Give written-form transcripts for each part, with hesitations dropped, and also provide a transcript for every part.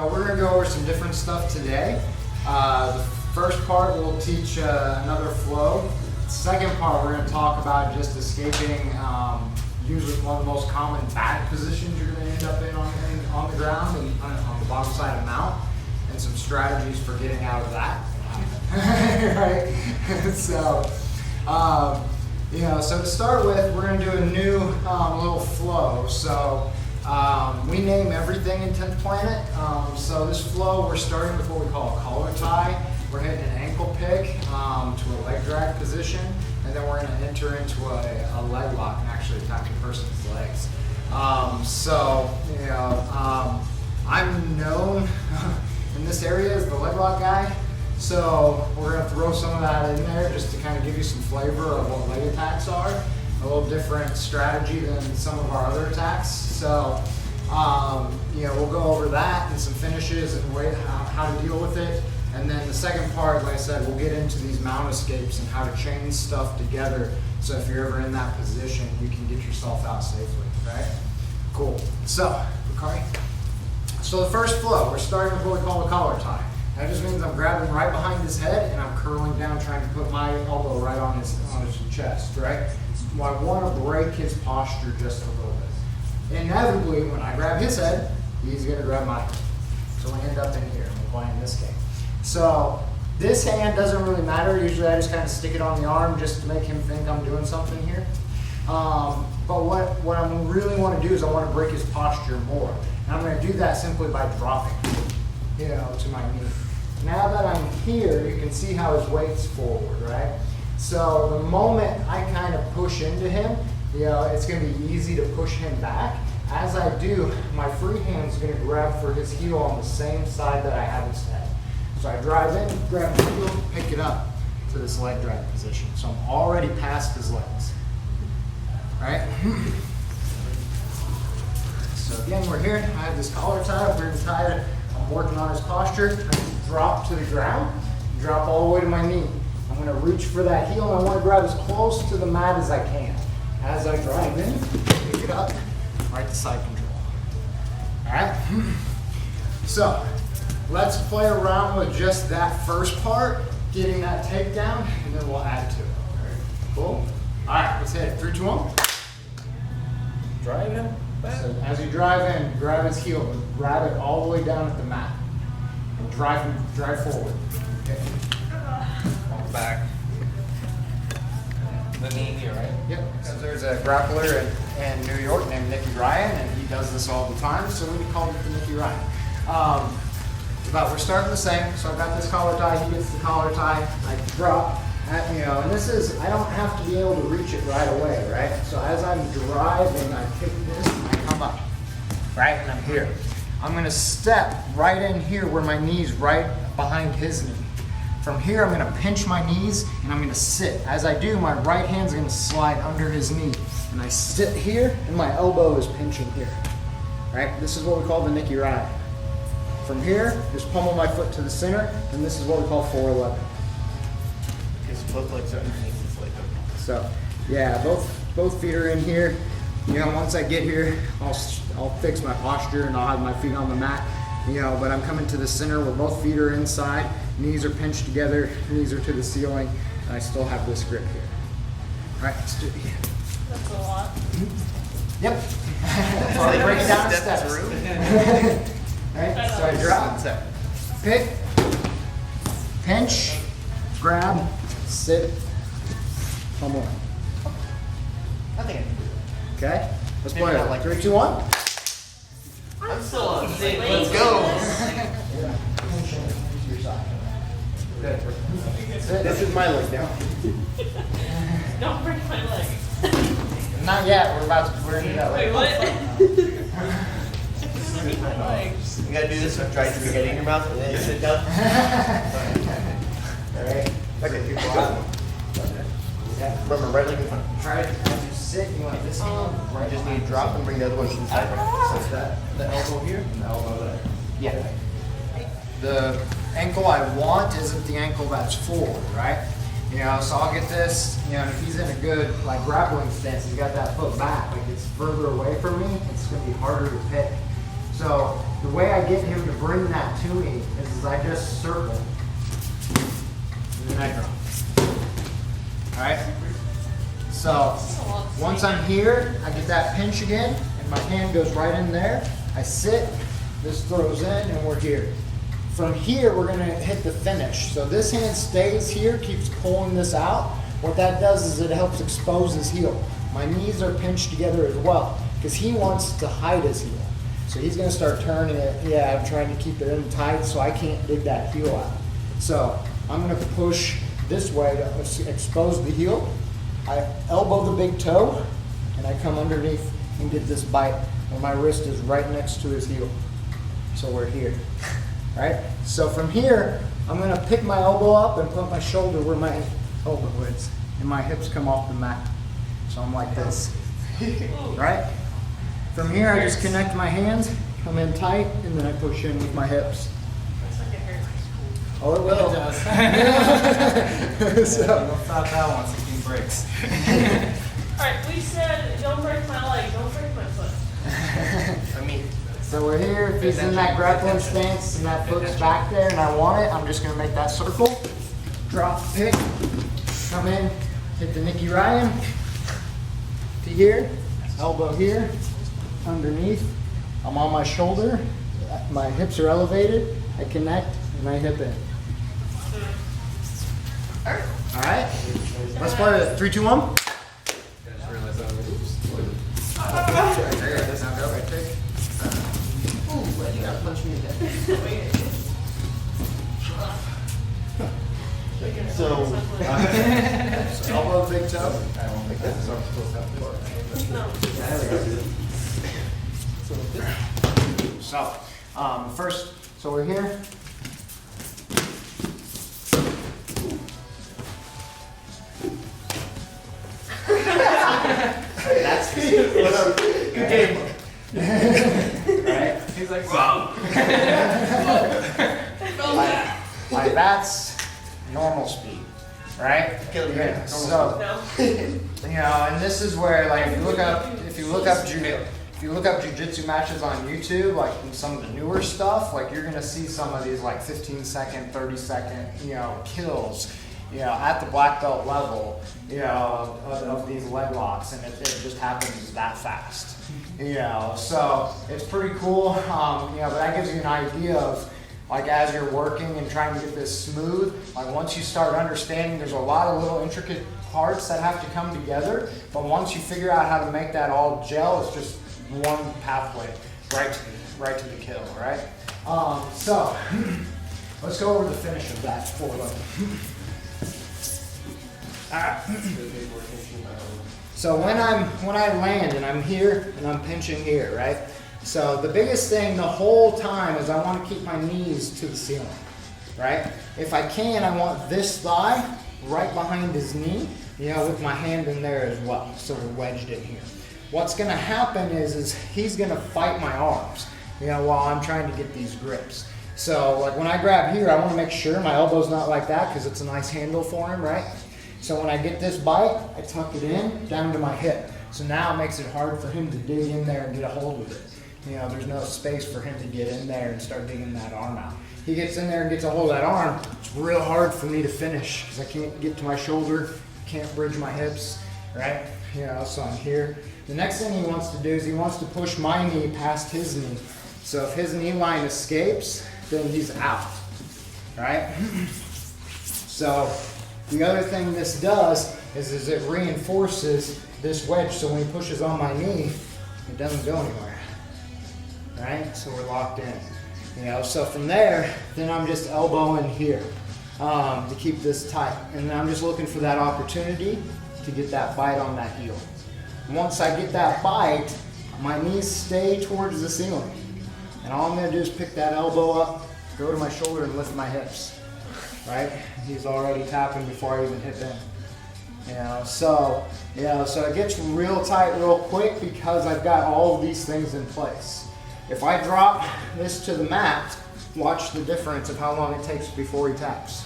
We're going to go over some different stuff today. The first part we'll teach another flow. The second part we're going to talk about just escaping usually one of the most common bad positions you're going to end up in on the ground and on the bottom side of the mount, and some strategies for getting out of that. Right? So, so to start with, we're going to do a new little flow. So we name everything in 10th Planet. So this flow, we're starting with what we call a collar tie. We're hitting an ankle pick to a leg drag position, and then we're going to enter into a leg lock and actually attack the person's legs. I'm known in this area as the leg lock guy. So we're going to throw some of that in there just to kind of give you some flavor of what leg attacks are. A little different strategy than some of our other attacks. So we'll go over that and some finishes and how to deal with it. And then the second part, like I said, we'll get into these mount escapes and how to chain stuff together. So if you're ever in that position, you can get yourself out safely, right? Cool. So, Bakari. So the first flow, we're starting with what we call a collar tie. That just means I'm grabbing right behind his head and I'm curling down, trying to put my elbow right on his chest, right? So I want to break his posture just a little bit. Inevitably, when I grab his head, he's going to grab my head. So we end up in here, and we're playing this game. So this hand doesn't really matter. Usually I just kind of stick it on the arm just to make him think I'm doing something here. But what I really want to do is I want to break his posture more. And I'm going to do that simply by dropping, to my knee. Now that I'm here, you can see how his weight's forward, right? So the moment I kind of push into him, it's going to be easy to push him back. As I do, my free hand's going to grab for his heel on the same side that I have his head. So I drive in, grab the heel, pick it up to this leg drag position. So I'm already past his legs, right? So again, we're here. I have this collar tie. We're going to tie it. I'm working on his posture. I drop to the ground, drop all the way to my knee. I'm going to reach for that heel, and I want to grab as close to the mat as I can. As I drive in, pick it up, right to side control. All right? So let's play around with just that first part, getting that takedown, and then we'll add to it. All right, cool? All right, let's hit it. 3, 2, 1. Drive him back. So as you drive in, grab his heel, but grab it all the way down at the mat. And drive forward. Okay. Walk back. The knee here, right? Yep. So there's a grappler in New York named Nicky Ryan, and he does this all the time, so we call it the Nicky Ryan. But we're starting the same. So I've got this collar tie, he gets the collar tie, I drop, and this is, I don't have to be able to reach it right away, right? So as I'm driving, I kick this, and I come up, right? And I'm here. I'm gonna step right in here where my knee's right behind his knee. From here, I'm gonna pinch my knees and I'm gonna sit. As I do, my right hand's gonna slide under his knee. And I sit here and my elbow is pinching here. Right? This is what we call the Nicky Ryan. From here, just pummel my foot to the center, and this is what we call 411. His both legs are underneath his leg. So, yeah, both feet are in here. Once I get here, I'll fix my posture and I'll have my feet on the mat. But I'm coming to the center where both feet are inside, knees are pinched together, knees are to the ceiling, and I still have this grip here. All right, let's do it again. That's a lot. Yep. Probably break it down steps. Right, so I drop, pick, pinch, grab, sit, pummel. I think I can do it. Okay, let's Maybe play not it. like 3, 2, 1. I'm still on stage. Let's go. Good. This is my leg now. Don't break my leg. Not yet. We're into that Wait, later. what? My legs. You gotta do this with dry spaghetti in your mouth and then you sit down. All right. Okay, you're fine. Yeah. Remember, right leg in front. Try it as you sit. You want this hand You right just behind need to drop and bring the other one to the side. So that the elbow here and the elbow there. Yeah. The ankle I want isn't the ankle that's forward, right? You know, so I'll get this, you know, and if he's in a good like grappling stance, he's got that foot back, like it's further away from me, it's gonna be harder to pick. So the way I get him to bring that to me is I just circle, and then I drop. All right? So once I'm here, I get that pinch again, and my hand goes right in there. I sit, this throws in, and we're here. From here, we're gonna hit the finish. So this hand stays here, keeps pulling this out. What that does is it helps expose his heel. My knees are pinched together as well, because he wants to hide his heel. So he's gonna start turning it. Yeah, I'm trying to keep it in tight so I can't dig that heel out. So I'm gonna push this way to expose the heel. I elbow the big toe, and I come underneath and get this bite where my wrist is right next to his heel. So we're here. Right? So from here, I'm gonna pick my elbow up and put my shoulder where my elbow is, and my hips come off the mat. So I'm like this, right? From here, I just connect my hands, come in tight, and then I push in with my hips. Looks like it hurt. Oh, it will. It does. So, Don't stop that once the game breaks. Alright, we said don't break my leg, don't break my foot. I mean, so we're here. If he's in that grappling stance and that foot's back there and I want it, I'm just gonna make that circle, drop, pick, come in, hit the Nicky Ryan to here, elbow here, underneath. I'm on my shoulder, my hips are elevated, I connect, and I hip in. All right, let's play it. 3, 2, 1. I just realized I was. Now go, right kick. Ooh, you gotta punch me in the head. So, Elbow, big toe. I don't think this is our supposed to have to. So, first, so we're here. That's good game. Right? He's like, whoa! Like that's normal speed, right? Kill your hand. So, No. you know, and this is where, like, if you look up jiu-jitsu matches on YouTube, like in some of the newer stuff, like you're gonna see some of these like 15-second, 30-second, you know, kills, you know, at the black belt level, you know, of these leg locks, and it just happens that fast. You know, so it's pretty cool. You know, but that gives you an idea of, like, as you're working and trying to get this smooth, like once you start understanding, there's a lot of little intricate parts that have to come together. But once you figure out how to make that all gel, it's just one pathway right to the kill, right? So let's go over the finish of that for them. All right. So when I land and I'm here and I'm pinching here, right? So the biggest thing the whole time is I want to keep my knees to the ceiling, right? If I can, I want this thigh right behind his knee, you know, with my hand in there as well, so we're wedged in here. What's gonna happen is he's gonna fight my arms, you know, while I'm trying to get these grips. So like when I grab here, I want to make sure my elbow's not like that because it's a nice handle for him, right? So when I get this bite, I tuck it in down to my hip. So now it makes it hard for him to dig in there and get a hold of it. You know, there's no space for him to get in there and start digging that arm out. He gets in there and gets a hold of that arm, it's real hard for me to finish because I can't get to my shoulder, can't bridge my hips, right? You know, so I'm here. The next thing he wants to do is he wants to push my knee past his knee. So if his knee line escapes, then he's out, right? So the other thing this does is it reinforces this wedge, so when he pushes on my knee, it doesn't go anywhere, right? So we're locked in, you know. So from there, then I'm just elbowing here to keep this tight, and then I'm just looking for that opportunity to get that bite on that heel. Once I get that bite, my knees stay towards the ceiling, and all I'm gonna do is pick that elbow up, go to my shoulder, and lift my hips. Right? He's already tapping before I even hit in. You know, so it gets real tight real quick because I've got all of these things in place. If I drop this to the mat, watch the difference of how long it takes before he taps.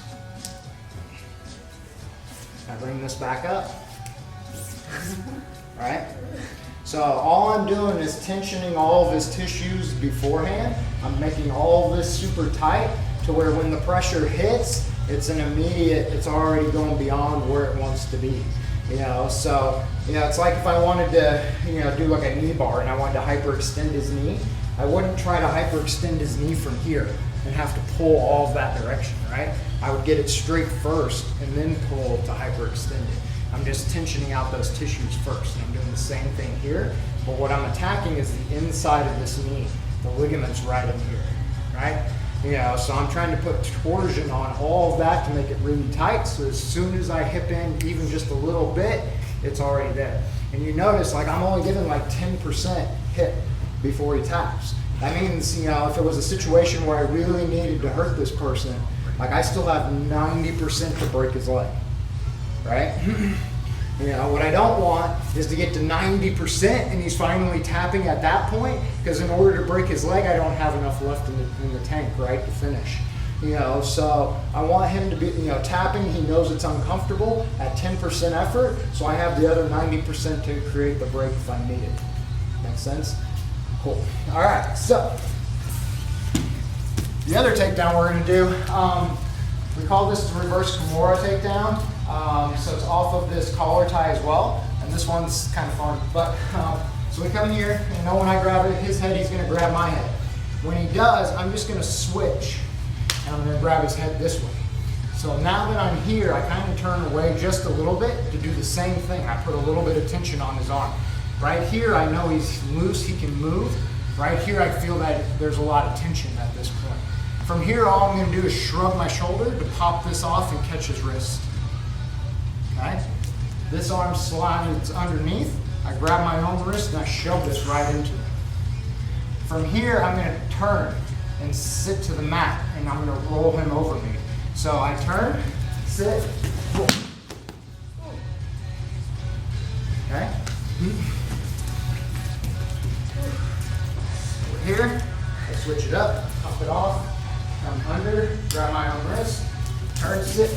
I bring this back up. Right? So all I'm doing is tensioning all of his tissues beforehand. I'm making all this super tight to where when the pressure hits, it's an immediate, it's already going beyond where it wants to be. You know, so, you know, it's like if I wanted to, you know, do like a knee bar and I wanted to hyperextend his knee, I wouldn't try to hyperextend his knee from here and have to pull all of that direction, right? I would get it straight first and then pull to hyperextend it. I'm just tensioning out those tissues first, and I'm doing the same thing here, but what I'm attacking is the inside of this knee, the ligaments right in here, right? You know, so I'm trying to put torsion on all of that to make it really tight, so as soon as I hip in even just a little bit, it's already there. And you notice, like, I'm only giving like 10% hip before he taps. That means, you know, if it was a situation where I really needed to hurt this person, like I still have 90% to break his leg, right? You know, what I don't want is to get to 90% and he's finally tapping at that point, because in order to break his leg, I don't have enough left in the tank, right, to finish. You know, so I want him to be, you know, tapping, he knows it's uncomfortable at 10% effort, so I have the other 90% to create the break if I need it. Make sense? Cool. All right, so the other takedown we're going to do, we call this the reverse Kimura takedown. So it's off of this collar tie as well, and this one's kind of fun. But so we come in here, and you know when I grab it, his head, he's going to grab my head. When he does, I'm just going to switch, and I'm going to grab his head this way. So now that I'm here, I kind of turn away just a little bit to do the same thing. I put a little bit of tension on his arm. Right here, I know he's loose, he can move. Right here, I feel that there's a lot of tension at this point. From here, all I'm going to do is shrug my shoulder to pop this off and catch his wrist. Okay? This arm slides underneath. I grab my own wrist and I shove this right into it. From here, I'm going to turn and sit to the mat, and I'm going to roll him over me. So I turn, sit, pull. Okay? Over here, I switch it up, pop it off, come under, grab my own wrist, turn, sit.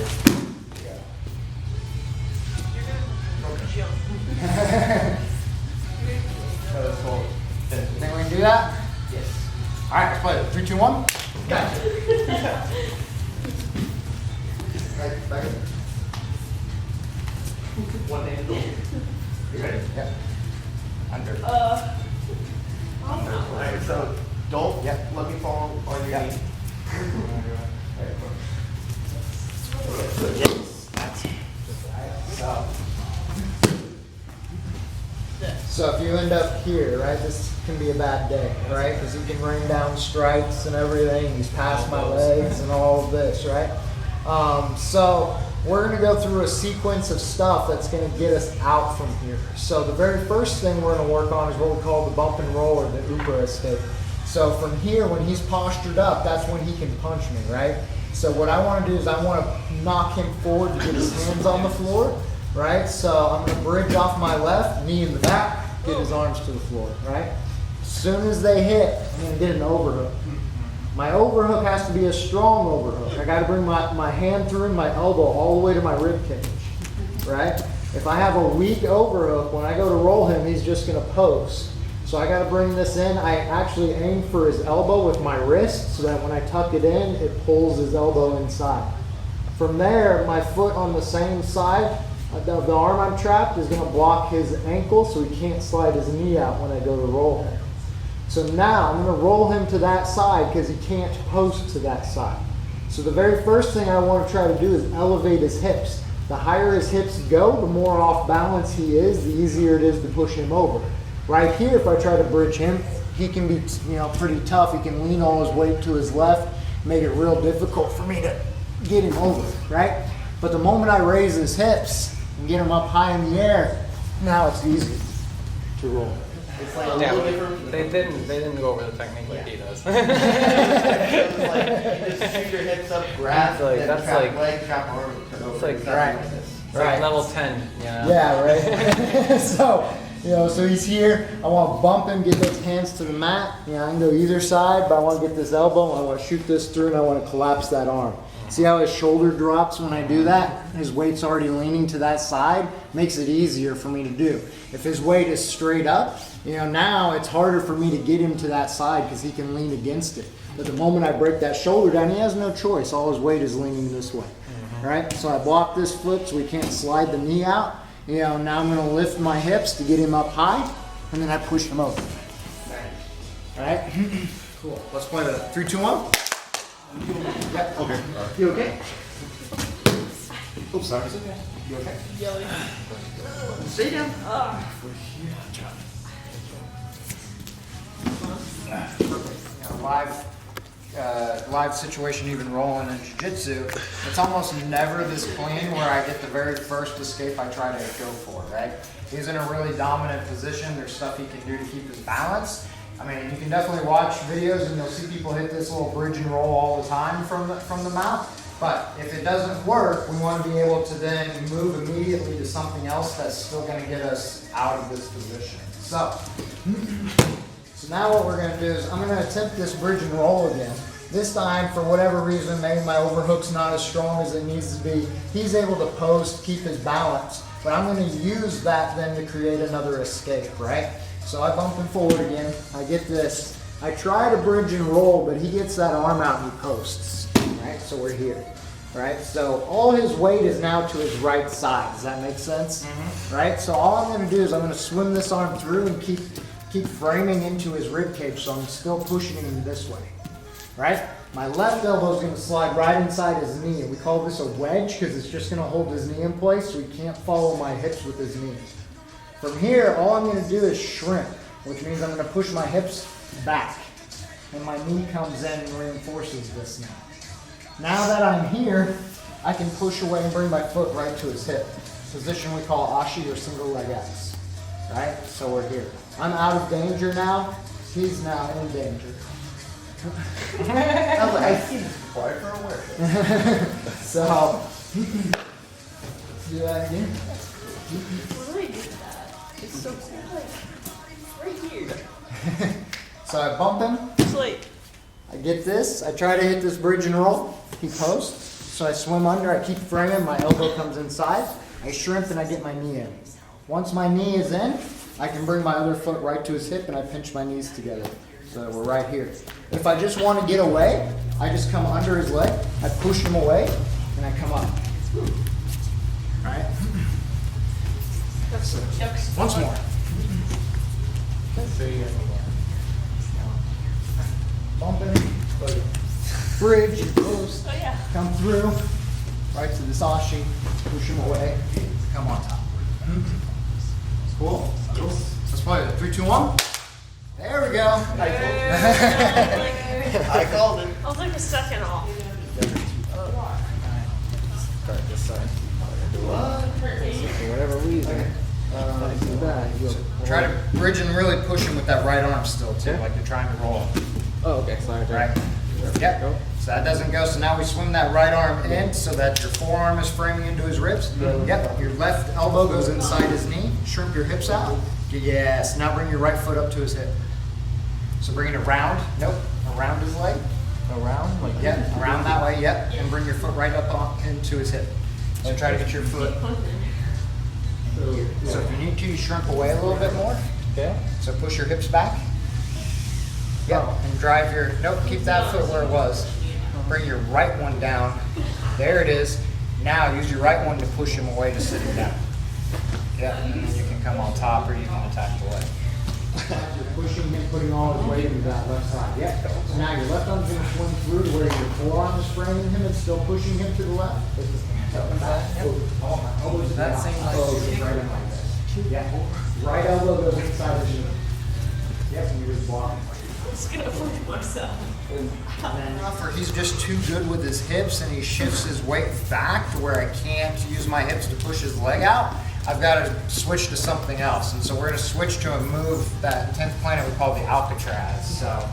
Think we can do that? Yes. All right, let's play it. 3, 2, 1. Gotcha. Right, back in. One handle. You ready? Yep. Under. Alright, so don't let me fall on your knee. So if you end up here, right, this can be a bad day, right? Because he can rain down strikes and everything. He's past my legs and all of this, right? So we're going to go through a sequence of stuff that's going to get us out from here. So the very first thing we're going to work on is what we call the bump and roll, or the upper escape. So from here, when he's postured up, that's when he can punch me, right? So what I want to do is I want to knock him forward to get his hands on the floor, right? So I'm going to bridge off my left, knee in the back, get his arms to the floor, right? As soon as they hit, I'm going to get an overhook. My overhook has to be a strong overhook. I got to bring my hand through my elbow all the way to my rib cage, right? If I have a weak overhook, when I go to roll him, he's just going to post. So I got to bring this in. I actually aim for his elbow with my wrist so that when I tuck it in, it pulls his elbow inside. From there, my foot on the same side, the arm I'm trapped is going to block his ankle so he can't slide his knee out when I go to roll him. So now I'm going to roll him to that side because he can't post to that side. So the very first thing I want to try to do is elevate his hips. The higher his hips go, the more off balance he is, the easier it is to push him over. Right here, if I try to bridge him, he can be, pretty tough. He can lean all his weight to his left, make it real difficult for me to get him over, right? But the moment I raise his hips and get him up high in the air, now it's easy to roll. It's like a little different. They didn't go over the technique like he does. It's like you just shoot your hips up, grab, then that's trap like- leg, trap arm, turn over. It's like Exactly right. like this. It's like level 10, you know? Yeah, right? So he's here. I want to bump him, get his hands to the mat. I can go either side, but I want to get this elbow. I want to shoot this through, and I want to collapse that arm. See how his shoulder drops when I do that? His weight's already leaning to that side, makes it easier for me to do. If his weight is straight up, now it's harder for me to get him to that side because he can lean against it. But the moment I break that shoulder down, he has no choice. All his weight is leaning this way, right? So I block this foot so we can't slide the knee out. Now I'm gonna lift my hips to get him up high, and then I push him over. All right? Cool. Let's play the 3, 2, 1. Yeah. Okay. You okay? Oops, sorry. You okay? Yelling. Stay down. Perfect. Live situation even rolling in jiu-jitsu, it's almost never this clean where I get the very first escape I try to go for, right? He's in a really dominant position. There's stuff he can do to keep his balance. I mean, you can definitely watch videos and you'll see people hit this little bridge and roll all the time from the mount. But if it doesn't work, we want to be able to then move immediately to something else that's still going to get us out of this position. So now what we're going to do is I'm going to attempt this bridge and roll again. This time, for whatever reason, maybe my overhook's not as strong as it needs to be. He's able to post, keep his balance, but I'm going to use that then to create another escape, right? So I bump him forward again. I get this. I try to bridge and roll, but he gets that arm out and he posts, right? So we're here, right? So all his weight is now to his right side. Does that make sense? Right? So all I'm going to do is I'm going to swim this arm through and keep framing into his rib cage, so I'm still pushing him this way, right? My left elbow is going to slide right inside his knee. We call this a wedge because it's just going to hold his knee in place so he can't follow my hips with his knee. From here, all I'm going to do is shrimp, which means I'm going to push my hips back, and my knee comes in and reinforces this now. Now that I'm here, I can push away and bring my foot right to his hip. Position we call ashi or single leg X, right? So we're here. I'm out of danger now. He's now in danger. I was like, I see this before. I don't know where. So, let's do that again. What do I do with that? It's so cool. Like, right here. So I bump him. It's like, I get this. I try to hit this bridge and roll. He posts. So I swim under. I keep framing. My elbow comes inside. I shrimp and I get my knee in. Once my knee is in, I can bring my other foot right to his hip and I pinch my knees together. So we're right here. If I just want to get away, I just come under his leg. I push him away and I come up. All right. Once more. Bump him. Bridge and post. oh yeah. Come through. Right to this ashi. Push him away. Come on top. Cool. Let's play it. 3, 2, 1. There we go. I called it. I was like a second off. Start this side. What? For whatever reason. Try to bridge and really push him with that right arm still too, like you're trying to roll. Oh, okay. Sorry. Right? Yep. So that doesn't go. So now we swim that right arm in so that your forearm is framing into his ribs. Yep. Your left elbow goes inside his knee. Shrimp your hips out. Yes. Now bring your right foot up to his hip. So bring it around. Nope. Around his leg. Around? Like Yep. Around that way. Yep. And bring your foot right up into his hip. So try to get your foot. So if you need to, you shrimp away a little bit more. Okay. So push your hips back. Yep, and drive your, nope, keep that foot where it was. Bring your right one down. There it is. Now use your right one to push him away to sit him down. Yep, and then you can come on top or you can attack the leg. You're pushing him, putting all his weight into that left side. Yep. So now your left arm's going to swing through to where your forearm is framing him and still pushing him to the left. That seems like yeah. Right elbow goes inside the knee. Yep, and you just block. I'm just gonna push myself. He's just too good with his hips and he shifts his weight back to where I can't use my hips to push his leg out. I've got to switch to something else. And so we're going to switch to a move that 10th planet we call the Alcatraz. So,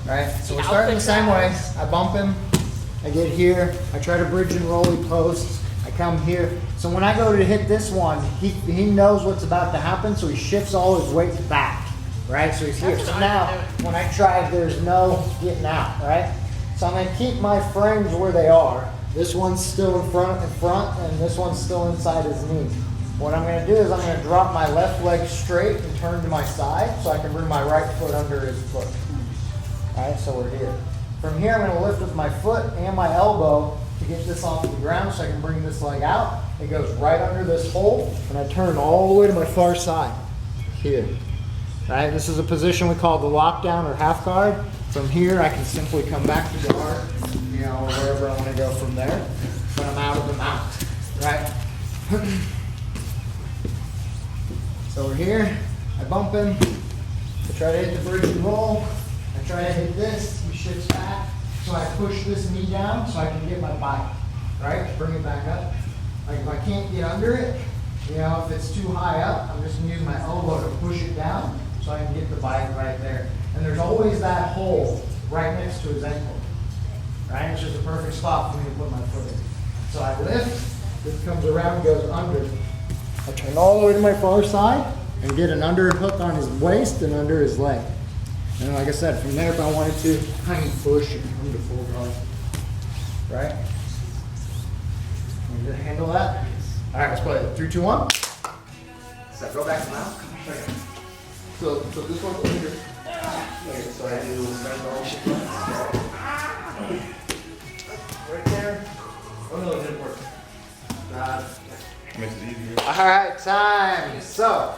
right? So we're starting the same way. I bump him. I get here. I try to bridge and roll. He posts. I come here. So when I go to hit this one, he knows what's about to happen. So he shifts all his weight back. Right? So he's here. So now when I try, there's no getting out. Right? So I'm gonna keep my frames where they are. This one's still in front, and this one's still inside his knee. What I'm gonna do is I'm gonna drop my left leg straight and turn to my side so I can bring my right foot under his foot. All right, so we're here. From here, I'm gonna lift with my foot and my elbow to get this off the ground so I can bring this leg out. It goes right under this hole, and I turn all the way to my far side, here. All right, this is a position we call the lockdown or half guard. From here, I can simply come back to guard, you know, or wherever I want to go from there, but I'm out of the mount, right? So we're here, I bump him, I try to hit the bridge and roll, I try to hit this, he shifts back, so I push this knee down so I can get my bike, right? Bring it back up. Like if I can't get under it, you know, if it's too high up, I'm just gonna use my elbow to push it down so I can get the bike right there. And there's always that hole right next to his ankle, right? It's just a perfect spot for me to put my foot in. So I lift, this comes around, goes under. I turn all the way to my far side and get an under hook on his waist and under his leg. And like I said, from there, if I wanted to, I can push and come to full guard, right? Can you handle that? All right, let's play it. 3, 2, 1. So go back to mount. So this one's over here. Okay, so I do right there. Oh no, it didn't work. Makes it easier. All right, time. So,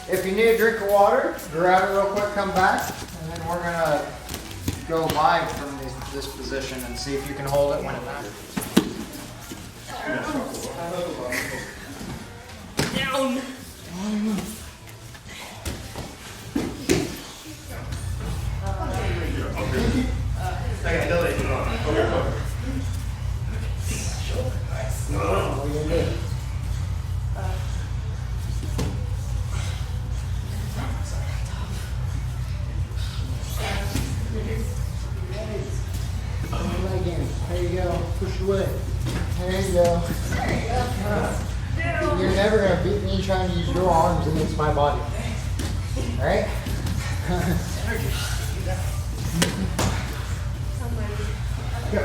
if you need a drink of water, grab it real quick, come back, and then we're gonna go live from this position and see if you can hold it when it matters. Down. Okay, no, they do not. Okay, What are you gonna do? Leg in. There you go. Push it away. There you go. You're never gonna beat me trying to use your arms against my body. All right? Go.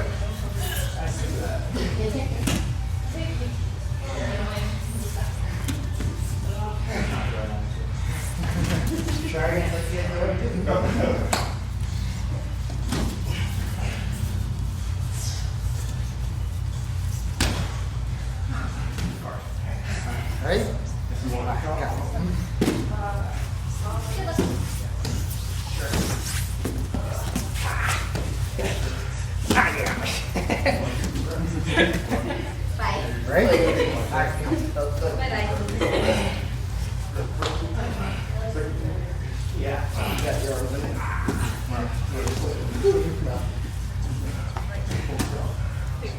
Try again. Ready? Ready? Yeah.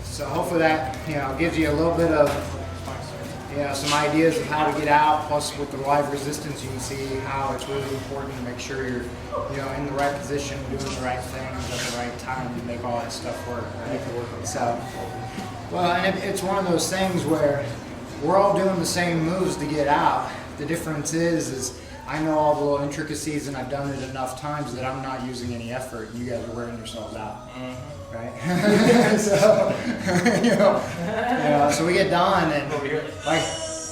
So hopefully that, you know, gives you a little bit of, you know, some ideas of how to get out. Plus with the live resistance, you can see how it's really important to make sure you're, you know, in the right position, doing the right things at the right time to make all that stuff work, right? So, well, and it's one of those things where we're all doing the same moves to get out. The difference is I know all the little intricacies and I've done it enough times that I'm not using any effort. You guys are wearing yourselves out, right? So, you know, so we get done and like,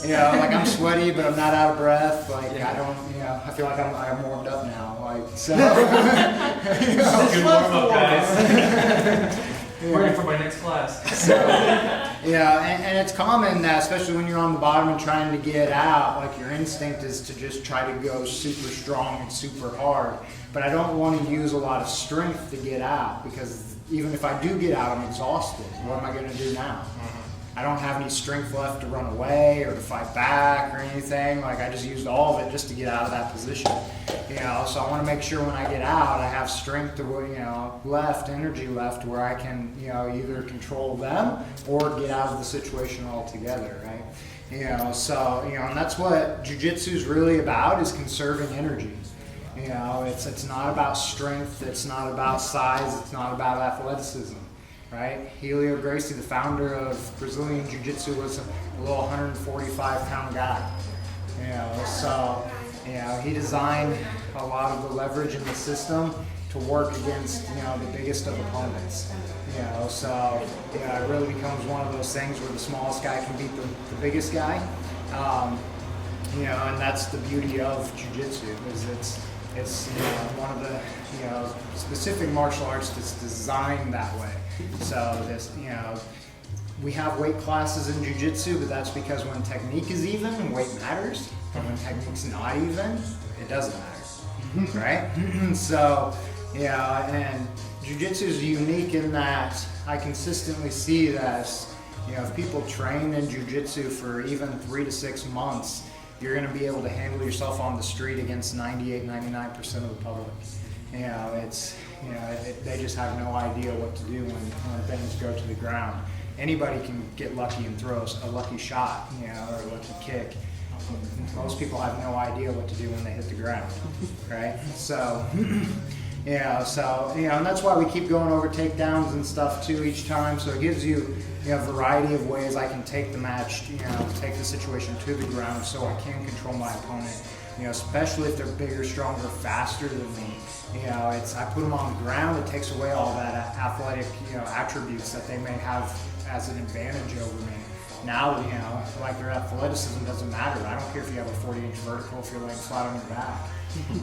you know, like I'm sweaty, but I'm not out of breath. Like I don't, you know, I feel like I'm warmed up now. Like so. You know, Good warm up, guys. Ready for my next class. So, yeah, and it's common that, especially when you're on the bottom and trying to get out, like your instinct is to just try to go super strong and super hard. But I don't want to use a lot of strength to get out because even if I do get out, I'm exhausted. What am I going to do now? I don't have any strength left to run away or to fight back or anything. Like I just used all of it just to get out of that position. You know, so I want to make sure when I get out, I have strength to, you know, energy left where I can, you know, either control them or get out of the situation altogether, right? You know, so, you know, and that's what jiu-jitsu is really about, is conserving energy. You know, it's not about strength, it's not about size, it's not about athleticism. Right? Helio Gracie, the founder of Brazilian Jiu-Jitsu, was a little 145-pound guy. You know, so, you know, he designed a lot of the leverage in the system to work against, you know, the biggest of opponents. You know, so it really becomes one of those things where the smallest guy can beat the biggest guy. You know, and that's the beauty of jiu-jitsu, is it's you know, one of the, you know, specific martial arts that's designed that way. So this, you know, we have weight classes in jiu-jitsu, but that's because when technique is even, weight matters. But when technique's not even, it doesn't matter, right? So, yeah, and jiu-jitsu is unique in that I consistently see that, you know, if people train in jiu-jitsu for even 3 to 6 months, you're going to be able to handle yourself on the street against 98, 99% of the public. You know, it's, you know, they just have no idea what to do when things go to the ground. Anybody can get lucky and throw a lucky shot, you know, or a lucky kick. Most people have no idea what to do when they hit the ground, right? So, yeah, so, you know, and that's why we keep going over takedowns and stuff too each time. So it gives you, you know, a variety of ways I can take the match, you know, take the situation to the ground so I can control my opponent. You know, especially if they're bigger, stronger, faster than me. You know, I put them on the ground. It takes away all that athletic, you know, attributes that they may have as an advantage over me. Now, you know, like their athleticism doesn't matter. I don't care if you have a 40-inch vertical if you're laying flat on your back,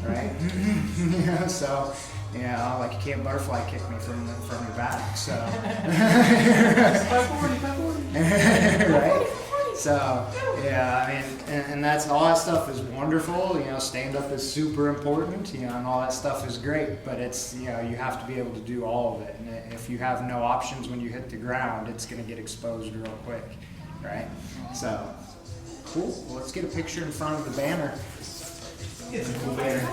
right? You know, so, you know, like you can't butterfly kick me from your back, so. 540. Right? So, yeah, I mean, and that's, all that stuff is wonderful. You know, stand-up is super important, you know, and all that stuff is great, but it's, you know, you have to be able to do all of it. And if you have no options when you hit the ground, it's going to get exposed real quick, right? So, cool. Well, let's get a picture in front of the banner. It's a cool banner.